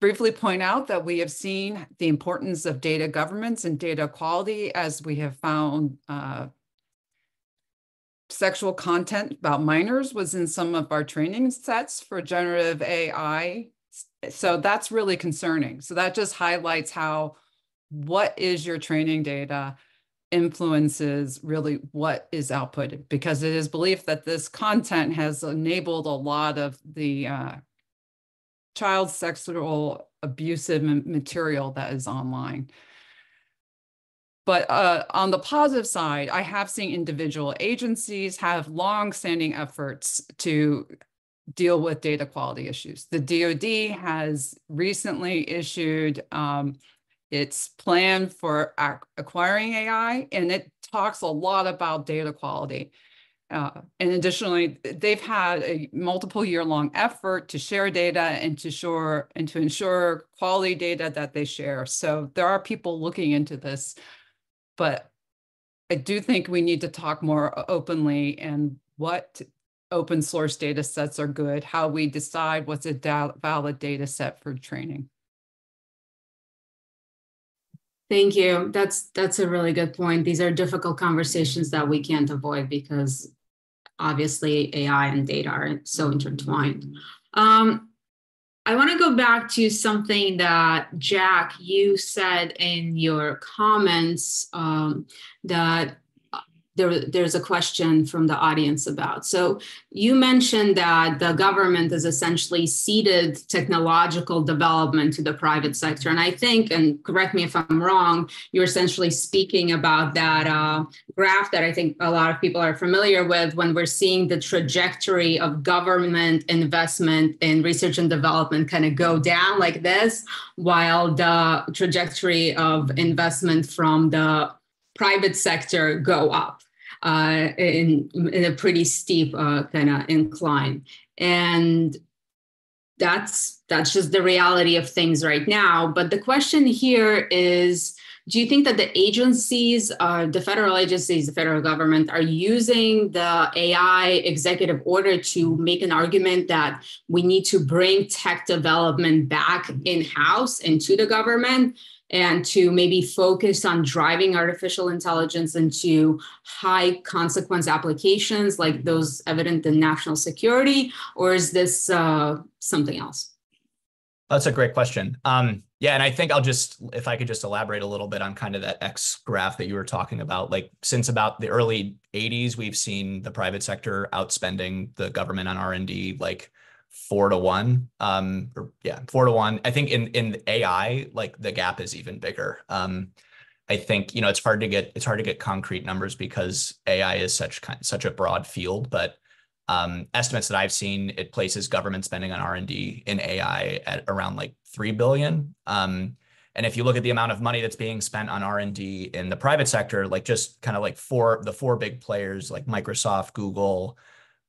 briefly point out that we have seen the importance of data governance and data quality, as we have found sexual content about minors was in some of our training sets for generative AI. So that's really concerning. So that just highlights how what is your training data influences really what is outputted, because it is believed that this content has enabled a lot of the child sexual abusive material that is online. But on the positive side, I have seen individual agencies have long-standing efforts to deal with data quality issues. The DoD has recently issued its plan for acquiring AI, and it talks a lot about data quality. And additionally, they've had a multiple year-long effort to share data and to ensure quality data that they share. So there are people looking into this, but I do think we need to talk more openly and what open source data sets are good, how we decide what's a valid data set for training. Thank you. That's a really good point. These are difficult conversations that we can't avoid because obviously AI and data are so intertwined. I want to go back to something that, Jack, you said in your comments that there's a question from the audience about. So you mentioned that the government has essentially ceded technological development to the private sector. And I think, and correct me if I'm wrong, you're essentially speaking about that graph that I think a lot of people are familiar with when we're seeing the trajectory of government investment in research and development kind of go down like this, while the trajectory of investment from the private sector go up in a pretty steep kind of incline. And that's just the reality of things right now. But the question here is, do you think that the agencies, the federal agencies, the federal government are using the AI executive order to make an argument that we need to bring tech development back in-house into the government and to maybe focus on driving artificial intelligence into high consequence applications like those evident in national security? Or is this something else? That's a great question. Yeah, and I think if I could just elaborate a little bit on kind of that X graph that you were talking about, like since about the early 80s, we've seen the private sector outspending the government on R&D like 4 to 1. 4 to 1. I think in AI, like the gap is even bigger. I think, it's hard to get concrete numbers because AI is such a broad field, but estimates that I've seen, it places government spending on R&D in AI at around like 3 billion. And if you look at the amount of money that's being spent on R&D in the private sector, like just kind of like the four big players like Microsoft, Google,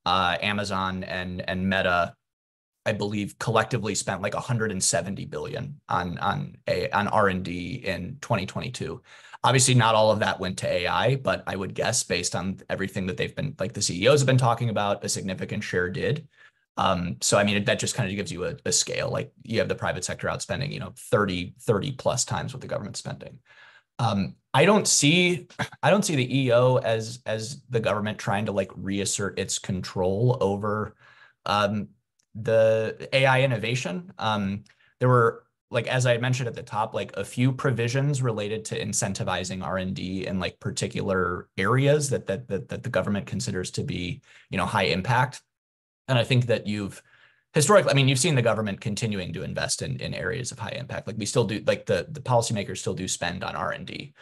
Amazon, and Meta, I believe collectively spent like 170 billion on R&D in 2022. Obviously, not all of that went to AI, but I would guess based on everything that they've been, like the CEOs have been talking about, a significant share did. So, I mean, that just kind of gives you a scale. Like you have the private sector outspending, 30 plus times what the government's spending. I don't see the EO as the government trying to like reassert its control over the AI innovation. There were, like, as I had mentioned at the top, like a few provisions related to incentivizing R&D in like particular areas that the government considers to be, high impact. And I think that historically, I mean, you've seen the government continuing to invest in areas of high impact. Like we still do, like the policymakers still do spend on R&D.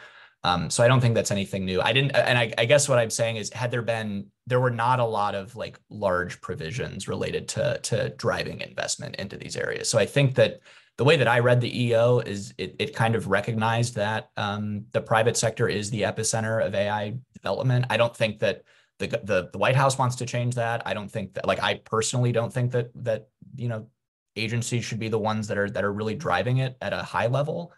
So I don't think that's anything new. I guess what I'm saying is, there were not a lot of like large provisions related to driving investment into these areas. So I think that the way that I read the EO is it kind of recognized that the private sector is the epicenter of AI development. I don't think that the White House wants to change that. I don't think that, like, I personally don't think that agencies should be the ones that are really driving it at a high level.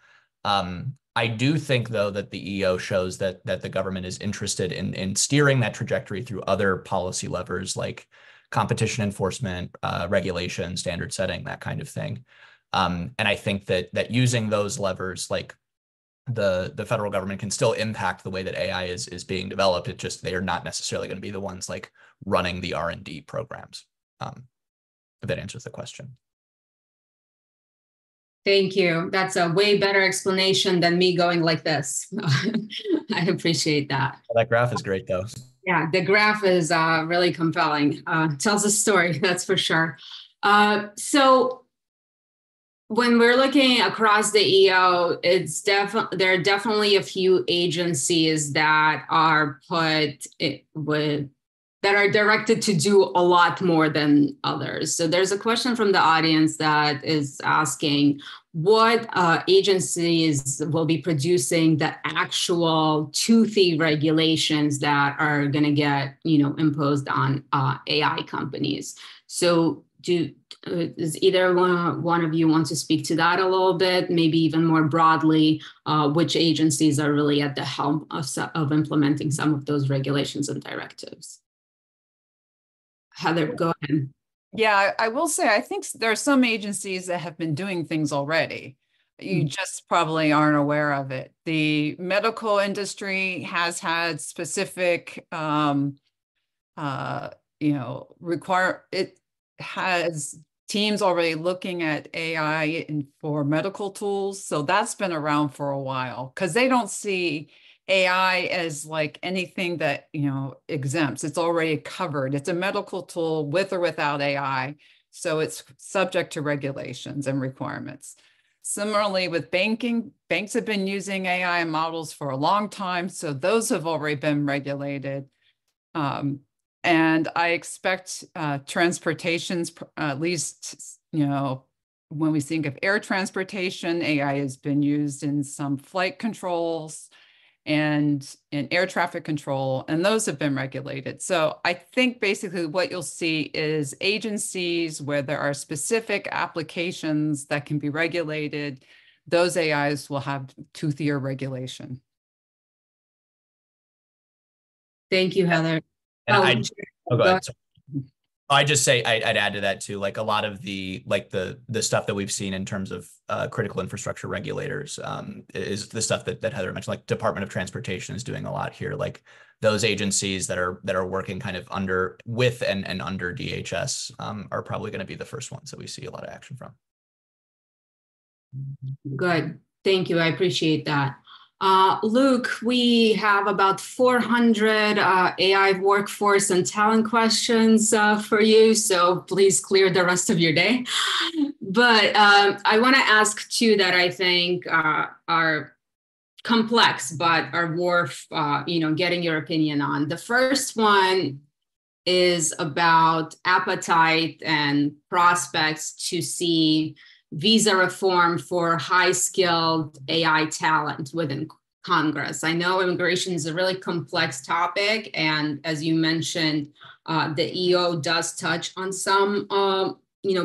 I do think, though, that the EO shows that the government is interested in steering that trajectory through other policy levers like competition enforcement, regulation, standard setting, that kind of thing. And I think that using those levers, like the federal government can still impact the way that AI is being developed. It's just they are not necessarily going to be the ones like running the R&D programs. If that answers the question. Thank you. That's a way better explanation than me going like this. I appreciate that. Well, that graph is great, though. Yeah, the graph is really compelling. Tells a story, that's for sure. So when we're looking across the EO, there are definitely a few agencies that are that are directed to do a lot more than others. So there's a question from the audience that is asking what agencies will be producing the actual toothy regulations that are going to get, imposed on AI companies. So does either one of you want to speak to that a little bit, maybe even more broadly, which agencies are really at the helm of implementing some of those regulations and directives? Heather, go ahead. Yeah, I will say, I think there are some agencies that have been doing things already. You just probably aren't aware of it. The medical industry has had specific, it has teams already looking at AI for medical tools. So that's been around for a while because they don't see AI as like anything that, exempts. It's already covered. It's a medical tool with or without AI. So it's subject to regulations and requirements. Similarly with banking, banks have been using AI models for a long time. So those have already been regulated. And I expect transportations, at least, when we think of air transportation, AI has been used in some flight controls and in air traffic control, and those have been regulated. So I think basically what you'll see is agencies where there are specific applications that can be regulated, those AIs will have toothier regulation. Thank you, Heather. And go ahead. I just say I'd add to that too, like a lot of the stuff that we've seen in terms of critical infrastructure regulators is the stuff that Heather mentioned, like Department of Transportation is doing a lot here. Like those agencies that are working kind of with and under DHS are probably going to be the first ones that we see a lot of action from. Good. Thank you. I appreciate that. Luke, we have about 400 AI workforce and talent questions for you, so please clear the rest of your day. But I want to ask two that I think are complex, but are worth getting your opinion on. The first one is about appetite and prospects to see visa reform for high-skilled AI talent within Congress. I know immigration is a really complex topic, and as you mentioned, the EO does touch on some,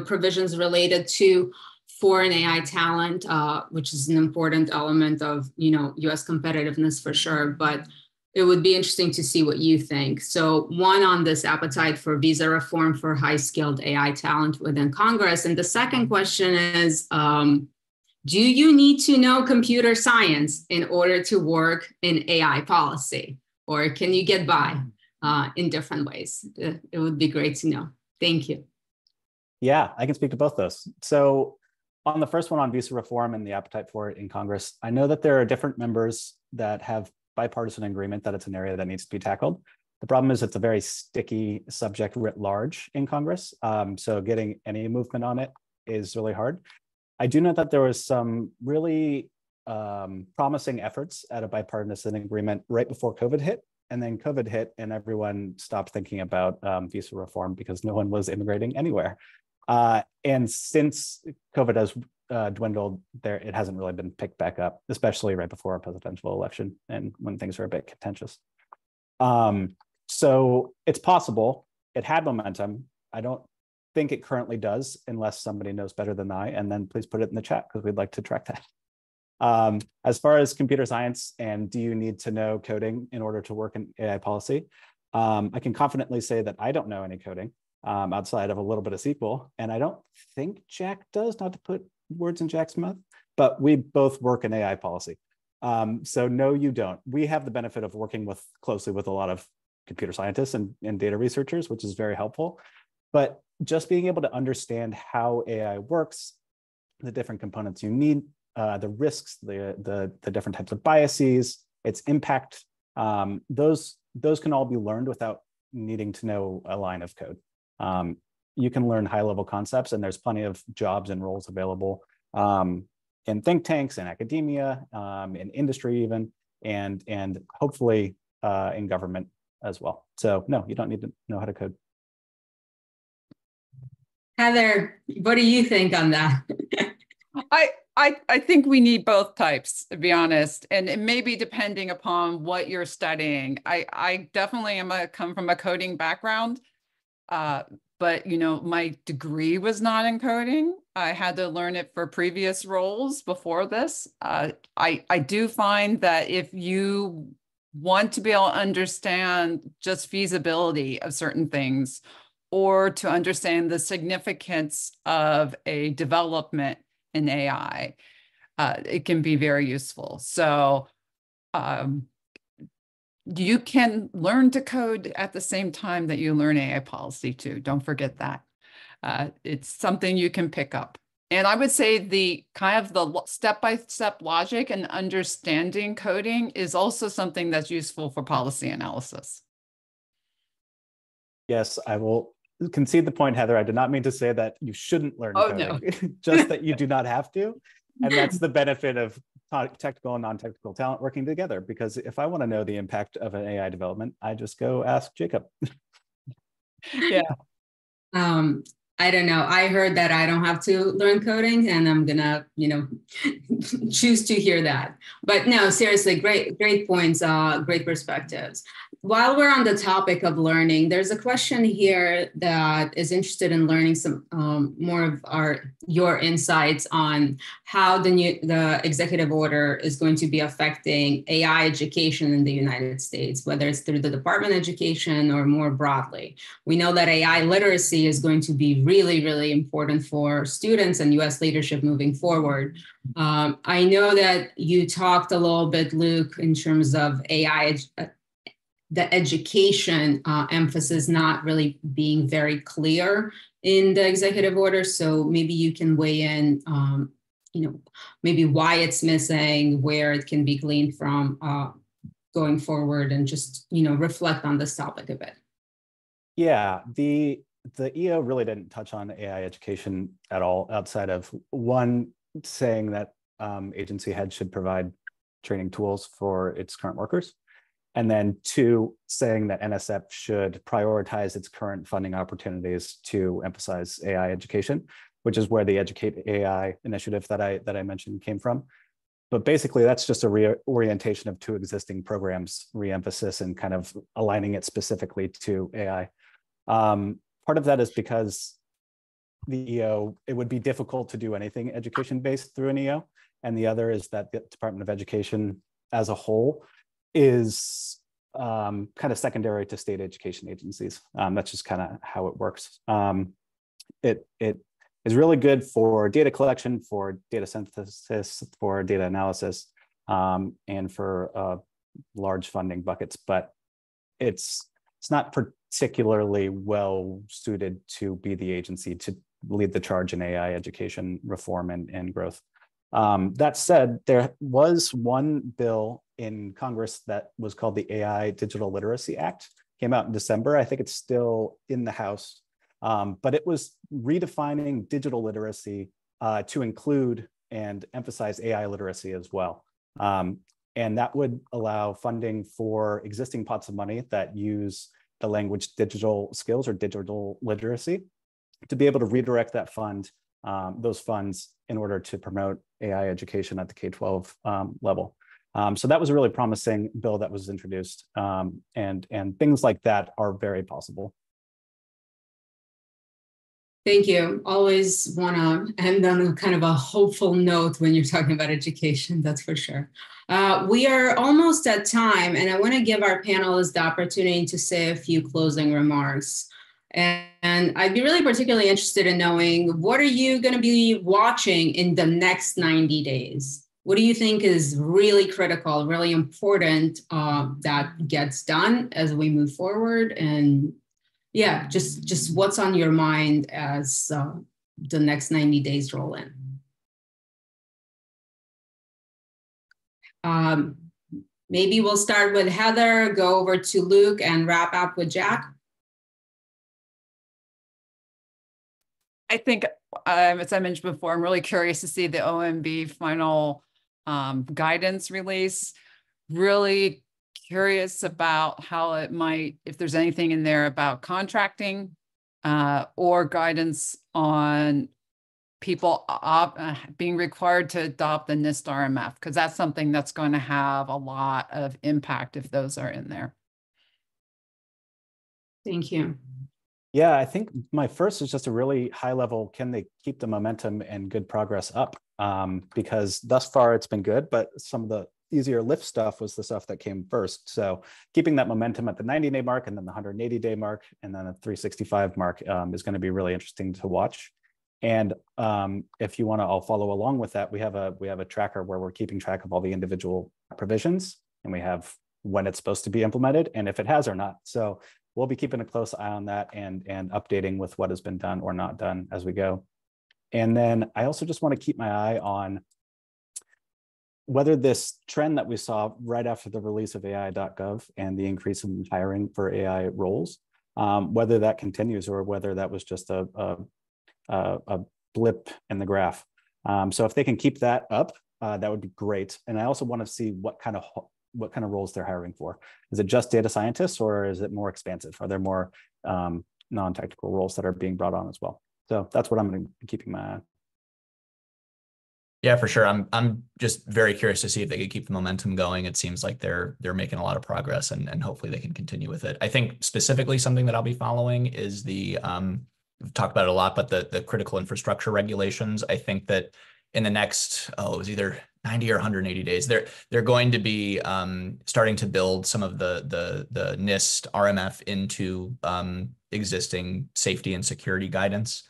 provisions related to foreign AI talent, which is an important element of, U.S. competitiveness for sure. But it would be interesting to see what you think. So one on this appetite for visa reform for high-skilled AI talent within Congress. And the second question is, do you need to know computer science in order to work in AI policy? Or can you get by in different ways? It would be great to know. Thank you. Yeah, I can speak to both those. So on the first one on visa reform and the appetite for it in Congress, I know that there are different members that have bipartisan agreement that it's an area that needs to be tackled. The problem is it's a very sticky subject writ large in Congress. So getting any movement on it is really hard. I do know that there was some really promising efforts at a bipartisan agreement right before COVID hit. And then COVID hit and everyone stopped thinking about visa reform because no one was immigrating anywhere. And since COVID has dwindled, it hasn't really been picked back up, especially right before a presidential election and when things are a bit contentious. So it's possible it had momentum. I don't think it currently does, unless somebody knows better than I, and then please put it in the chat because we'd like to track that. As far as computer science and do you need to know coding in order to work in AI policy, I can confidently say that I don't know any coding outside of a little bit of SQL, and I don't think Jack does, not to put words in Jack's mouth, but we both work in AI policy. So no, you don't. We have the benefit of working closely with a lot of computer scientists and data researchers, which is very helpful. But just being able to understand how AI works, the different components you need, the risks, the different types of biases, its impact, those can all be learned without needing to know a line of code. You can learn high-level concepts, and there's plenty of jobs and roles available in think tanks and academia, in industry even, and hopefully in government as well. So no, you don't need to know how to code. Heather, what do you think on that? I think we need both types, to be honest, and it may be depending upon what you're studying. I definitely come from a coding background, but my degree was not in coding. I had to learn it for previous roles before this. I do find that if you want to be able to understand just feasibility of certain things, or to understand the significance of a development in AI, it can be very useful. So you can learn to code at the same time that you learn AI policy too. Don't forget that. It's something you can pick up. And I would say the kind of the step-by-step logic and understanding coding is also something that's useful for policy analysis. Yes, I will concede the point, Heather. I did not mean to say that you shouldn't learn coding, no. just that you do not have to. And that's the benefit of technical and non-technical talent working together. Because if I want to know the impact of an AI development, I just go ask Jacob. Yeah. I don't know. I heard that I don't have to learn coding, and I'm gonna, choose to hear that. But no, seriously, great points, great perspectives. While we're on the topic of learning, there's a question here that is interested in learning some more of your insights on how the executive order is going to be affecting AI education in the United States, whether it's through the Department of Education or more broadly. We know that AI literacy is going to be really, really important for students and U.S. leadership moving forward. I know that you talked a little bit, Luke, in terms of AI, the education emphasis not really being very clear in the executive order. So maybe you can weigh in, maybe why it's missing, where it can be gleaned from going forward, and just, reflect on this topic a bit. Yeah, the EO really didn't touch on AI education at all, outside of one saying that agency heads should provide training tools for its current workers. And then two, saying that NSF should prioritize its current funding opportunities to emphasize AI education, which is where the Educate AI initiative that I mentioned came from. But basically, that's just a reorientation of two existing programs, re-emphasis and kind of aligning it specifically to AI. Part of that is because the EO, it would be difficult to do anything education-based through an EO. And the other is that the Department of Education as a whole is kind of secondary to state education agencies. That's just kind of how it works. It is really good for data collection, for data synthesis, for data analysis, and for large funding buckets, but it's not particularly well suited to be the agency to lead the charge in AI education reform and growth. That said, there was one bill in Congress that was called the AI Digital Literacy Act, came out in December. I think it's still in the House, but it was redefining digital literacy to include and emphasize AI literacy as well. And that would allow funding for existing pots of money that use the language digital skills or digital literacy to be able to redirect that fund, those funds, in order to promote AI education at the K-12 level. So that was a really promising bill that was introduced, and things like that are very possible. Thank you. Always want to end on a kind of a hopeful note when you're talking about education, that's for sure. We are almost at time, and I want to give our panelists the opportunity to say a few closing remarks. And I'd be really particularly interested in knowing, what are you going to be watching in the next 90 days? What do you think is really critical, really important that gets done as we move forward? And yeah, just what's on your mind as the next 90 days roll in? Maybe we'll start with Heather, go over to Luke, and wrap up with Jack. I think as I mentioned before, I'm really curious to see the OMB final guidance release. Really curious about how it might, if there's anything in there about contracting or guidance on people being required to adopt the NIST RMF, because that's something that's going to have a lot of impact if those are in there. Thank you. Yeah, I think my first is just a really high level, can they keep the momentum and good progress up? Because thus far it's been good, but some of the easier lift stuff was the stuff that came first. So keeping that momentum at the 90-day mark and then the 180-day mark and then the 365 mark is going to be really interesting to watch. And if you want to, I'll follow along with that. We have a tracker where we're keeping track of all the individual provisions, and we have when it's supposed to be implemented and if it has or not. So we'll be keeping a close eye on that and updating with what has been done or not done as we go. And then I also just want to keep my eye on whether this trend that we saw right after the release of AI.gov and the increase in hiring for AI roles, whether that continues or whether that was just a blip in the graph. So if they can keep that up, that would be great. And I also want to see what kind of roles they're hiring for. Is it just data scientists or is it more expansive? Are there more non-technical roles that are being brought on as well? So that's what I'm going to be keeping my eye on. Yeah, for sure. I'm just very curious to see if they could keep the momentum going. It seems like they're making a lot of progress, and hopefully they can continue with it. I think specifically something that I'll be following is the we've talked about it a lot, but the critical infrastructure regulations. I think that in the next, it was either 90 or 180 days, they're going to be starting to build some of the NIST RMF into existing safety and security guidance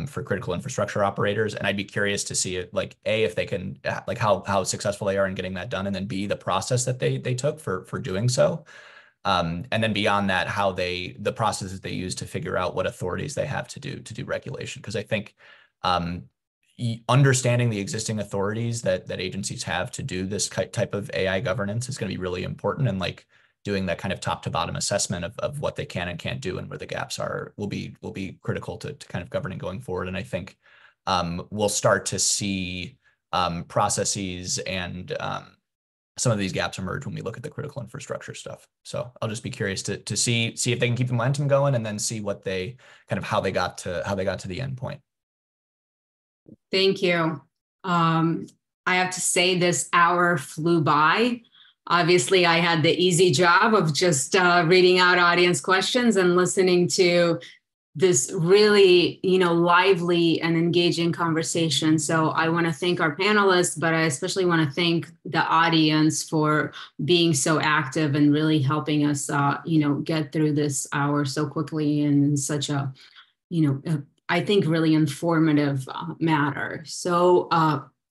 for critical infrastructure operators. And I'd be curious to see it, like, A, if they can, like how successful they are in getting that done, and then B, the process that they took for doing so. And then beyond that, how the processes they use to figure out what authorities they have to do regulation. Because I think understanding the existing authorities that agencies have to do this type of AI governance is going to be really important, and like doing that kind of top to bottom assessment of what they can and can't do and where the gaps are will be critical to kind of governing going forward. And I think we'll start to see processes and some of these gaps emerge when we look at the critical infrastructure stuff. So I'll just be curious to see if they can keep the momentum going, and then see what they kind of how they got to the end point. Thank you. I have to say this hour flew by. Obviously, I had the easy job of just reading out audience questions and listening to this really, lively and engaging conversation. So I want to thank our panelists, but I especially want to thank the audience for being so active and really helping us, get through this hour so quickly and in such a, I think really informative matter. So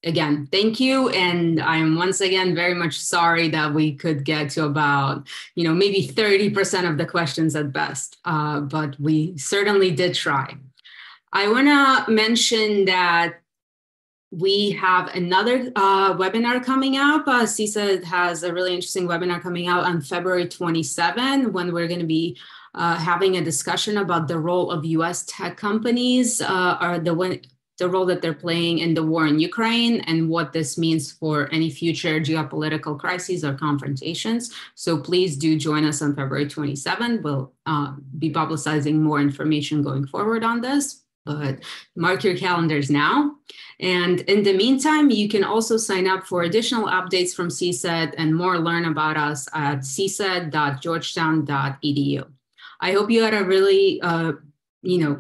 again, thank you. And I'm once again very much sorry that we could get to about, maybe 30% of the questions at best, but we certainly did try. I want to mention that we have another webinar coming up. CSET has a really interesting webinar coming out on February 27, when we're going to be having a discussion about the role of U.S. tech companies, the role that they're playing in the war in Ukraine, and what this means for any future geopolitical crises or confrontations. So please do join us on February 27. We'll be publicizing more information going forward on this, but mark your calendars now. And in the meantime, you can also sign up for additional updates from CSET and more learn about us at cset.georgetown.edu. I hope you had a really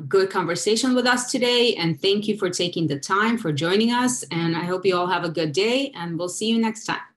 good conversation with us today, and thank you for taking the time for joining us. And I hope you all have a good day, and we'll see you next time.